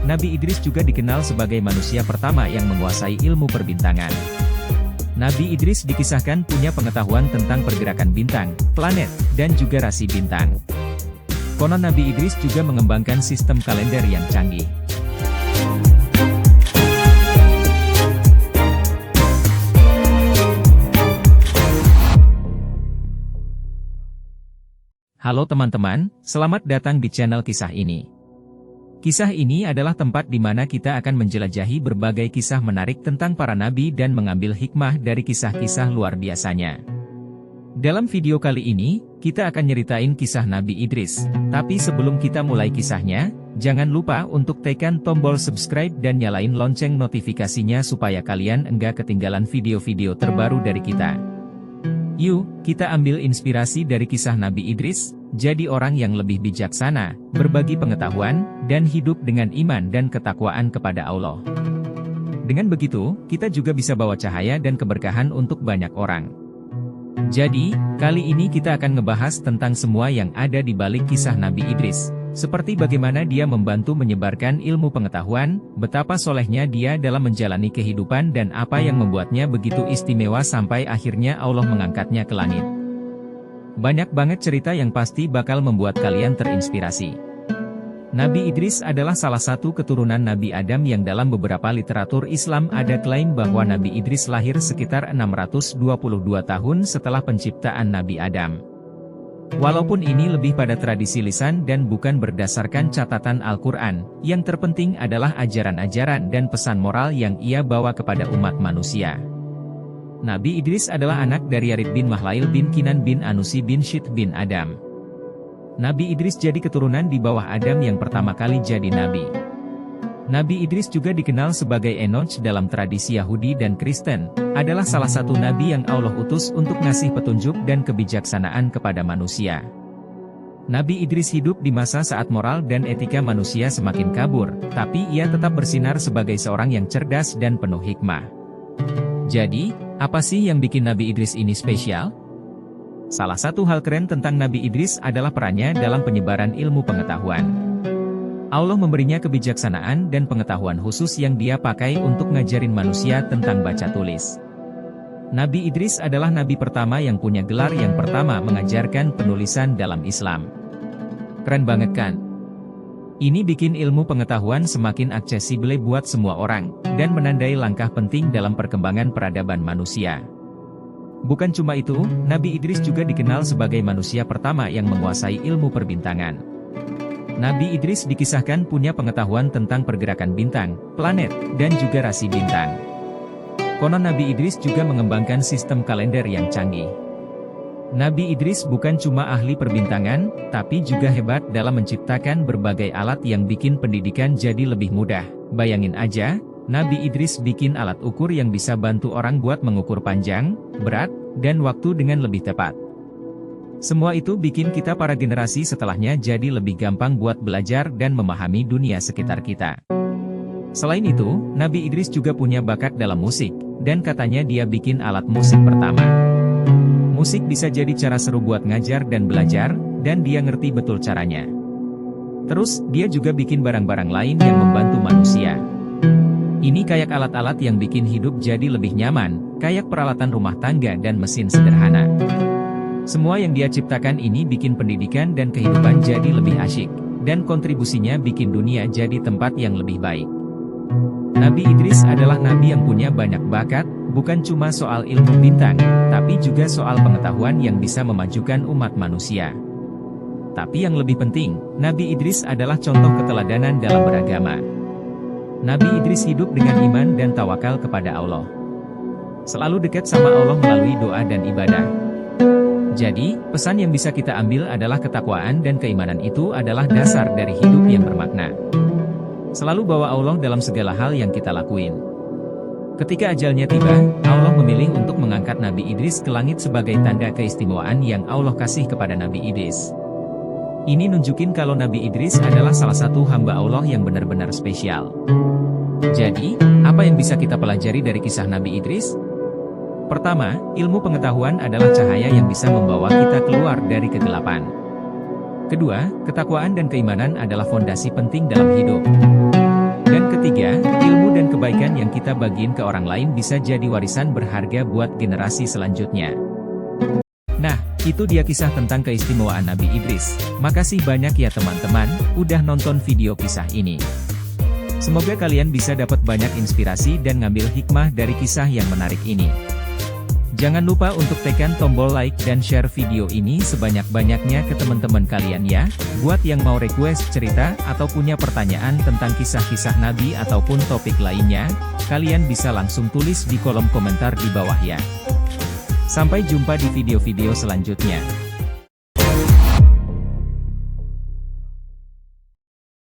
Nabi Idris juga dikenal sebagai manusia pertama yang menguasai ilmu perbintangan. Nabi Idris dikisahkan punya pengetahuan tentang pergerakan bintang, planet, dan juga rasi bintang. Konon Nabi Idris juga mengembangkan sistem kalender yang canggih. Halo teman-teman, selamat datang di channel kisah ini. Kisah ini adalah tempat di mana kita akan menjelajahi berbagai kisah menarik tentang para nabi dan mengambil hikmah dari kisah-kisah luar biasanya. Dalam video kali ini, kita akan nyeritain kisah Nabi Idris. Tapi sebelum kita mulai kisahnya, jangan lupa untuk tekan tombol subscribe dan nyalain lonceng notifikasinya supaya kalian enggak ketinggalan video-video terbaru dari kita. Yuk, kita ambil inspirasi dari kisah Nabi Idris, jadi orang yang lebih bijaksana, berbagi pengetahuan, dan hidup dengan iman dan ketakwaan kepada Allah. Dengan begitu, kita juga bisa bawa cahaya dan keberkahan untuk banyak orang. Jadi, kali ini kita akan ngebahas tentang semua yang ada di balik kisah Nabi Idris, seperti bagaimana dia membantu menyebarkan ilmu pengetahuan, betapa solehnya dia dalam menjalani kehidupan dan apa yang membuatnya begitu istimewa sampai akhirnya Allah mengangkatnya ke langit. Banyak banget cerita yang pasti bakal membuat kalian terinspirasi. Nabi Idris adalah salah satu keturunan Nabi Adam yang dalam beberapa literatur Islam ada klaim bahwa Nabi Idris lahir sekitar 622 tahun setelah penciptaan Nabi Adam. Walaupun ini lebih pada tradisi lisan dan bukan berdasarkan catatan Al-Quran, yang terpenting adalah ajaran-ajaran dan pesan moral yang ia bawa kepada umat manusia. Nabi Idris adalah anak dari Yarid bin Mahlail bin Kinan bin Anusi bin Syit bin Adam. Nabi Idris jadi keturunan di bawah Adam yang pertama kali jadi nabi. Nabi Idris juga dikenal sebagai Enoch dalam tradisi Yahudi dan Kristen, adalah salah satu nabi yang Allah utus untuk ngasih petunjuk dan kebijaksanaan kepada manusia. Nabi Idris hidup di masa saat moral dan etika manusia semakin kabur, tapi ia tetap bersinar sebagai seorang yang cerdas dan penuh hikmah. Jadi, apa sih yang bikin Nabi Idris ini spesial? Salah satu hal keren tentang Nabi Idris adalah perannya dalam penyebaran ilmu pengetahuan. Allah memberinya kebijaksanaan dan pengetahuan khusus yang dia pakai untuk ngajarin manusia tentang baca tulis. Nabi Idris adalah nabi pertama yang punya gelar yang pertama mengajarkan penulisan dalam Islam. Keren banget kan? Ini bikin ilmu pengetahuan semakin aksesibel buat semua orang, dan menandai langkah penting dalam perkembangan peradaban manusia. Bukan cuma itu, Nabi Idris juga dikenal sebagai manusia pertama yang menguasai ilmu perbintangan. Nabi Idris dikisahkan punya pengetahuan tentang pergerakan bintang, planet, dan juga rasi bintang. Konon Nabi Idris juga mengembangkan sistem kalender yang canggih. Nabi Idris bukan cuma ahli perbintangan, tapi juga hebat dalam menciptakan berbagai alat yang bikin pendidikan jadi lebih mudah. Bayangin aja, Nabi Idris bikin alat ukur yang bisa bantu orang buat mengukur panjang, berat, dan waktu dengan lebih tepat. Semua itu bikin kita para generasi setelahnya jadi lebih gampang buat belajar dan memahami dunia sekitar kita. Selain itu, Nabi Idris juga punya bakat dalam musik, dan katanya dia bikin alat musik pertama. Musik bisa jadi cara seru buat ngajar dan belajar, dan dia ngerti betul caranya. Terus, dia juga bikin barang-barang lain yang membantu manusia. Ini kayak alat-alat yang bikin hidup jadi lebih nyaman, kayak peralatan rumah tangga dan mesin sederhana. Semua yang dia ciptakan ini bikin pendidikan dan kehidupan jadi lebih asyik, dan kontribusinya bikin dunia jadi tempat yang lebih baik. Nabi Idris adalah nabi yang punya banyak bakat, bukan cuma soal ilmu bintang, tapi juga soal pengetahuan yang bisa memajukan umat manusia. Tapi yang lebih penting, Nabi Idris adalah contoh keteladanan dalam beragama. Nabi Idris hidup dengan iman dan tawakal kepada Allah. Selalu dekat sama Allah melalui doa dan ibadah. Jadi, pesan yang bisa kita ambil adalah ketakwaan dan keimanan itu adalah dasar dari hidup yang bermakna. Selalu bawa Allah dalam segala hal yang kita lakuin. Ketika ajalnya tiba, Allah memilih untuk mengangkat Nabi Idris ke langit sebagai tanda keistimewaan yang Allah kasih kepada Nabi Idris. Ini nunjukin kalau Nabi Idris adalah salah satu hamba Allah yang benar-benar spesial. Jadi, apa yang bisa kita pelajari dari kisah Nabi Idris? Pertama, ilmu pengetahuan adalah cahaya yang bisa membawa kita keluar dari kegelapan. Kedua, ketakwaan dan keimanan adalah fondasi penting dalam hidup. kebaikan yang kita bagiin ke orang lain bisa jadi warisan berharga buat generasi selanjutnya. Nah, itu dia kisah tentang keistimewaan Nabi Idris. Makasih banyak ya teman-teman, udah nonton video kisah ini. Semoga kalian bisa dapat banyak inspirasi dan ngambil hikmah dari kisah yang menarik ini. Jangan lupa untuk tekan tombol like dan share video ini sebanyak-banyaknya ke teman-teman kalian ya. Buat yang mau request cerita atau punya pertanyaan tentang kisah-kisah Nabi ataupun topik lainnya, kalian bisa langsung tulis di kolom komentar di bawah ya. Sampai jumpa di video-video selanjutnya.